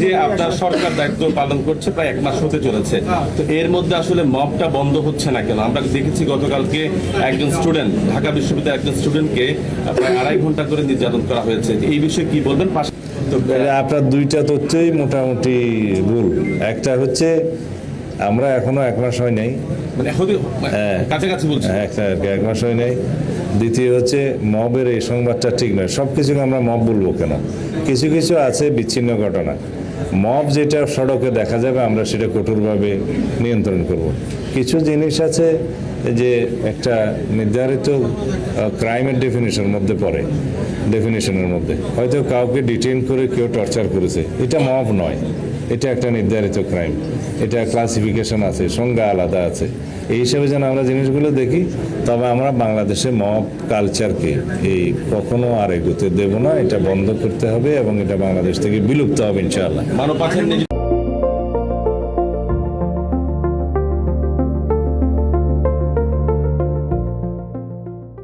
যে আপনার সরকার দায়িত্ব পালন করছে প্রায় 1 মাস হতে চলেছে, তো এর মধ্যে আসলে মবটা বন্ধ হচ্ছে না কেন? আমরা দেখেছি গতকালকে একজন স্টুডেন্ট, ঢাকা বিশ্ববিদ্যালয়ের একজন স্টুডেন্টকে প্রায় 2.5 ঘন্টা করে নির্যাতন করা হয়েছে। এই বিষয়ে কি বলবেন? তো আপনার দুইটা তথ্যই মোটামুটি ভুল। একটা হচ্ছে আমরা এখনো 1 মাস হয় নাই, মানে কাছাকাছি বলছি। একটা 1 মাস হয় নাই। দ্বিতীয় হচ্ছে মবের এই সংবাদটা ঠিক নয়। সব কিছুকে আমরা মব বলবো কেন? কিছু কিছু আছে বিচ্ছিন্ন ঘটনা। মব যেটা সড়কে দেখা যাবে আমরা সেটা কঠোরভাবে নিয়ন্ত্রণ করব। কিছু জিনিস আছে যে একটা নির্ধারিত ক্রাইমের ডেফিনেশনের মধ্যে পড়ে, ডেফিনেশনের মধ্যে হয়তো কাউকে ডিটেইন করে কেউ টর্চার করেছে, এটা মব নয়, এটা একটা নির্ধারিত ক্রাইম, এটা ক্লাসিফিকেশন আছে, সংজ্ঞা আলাদা আছে। এই হিসাবে যেন আমরা জিনিসগুলো দেখি, তবে আমরা বাংলাদেশে মব কালচারকে এই কখনো আর এগোতে দেব না। এটা বন্ধ করতে হবে এবং এটা বাংলাদেশ থেকে বিলুপ্ত হবে ইনশাআল্লাহ। মানব পাচার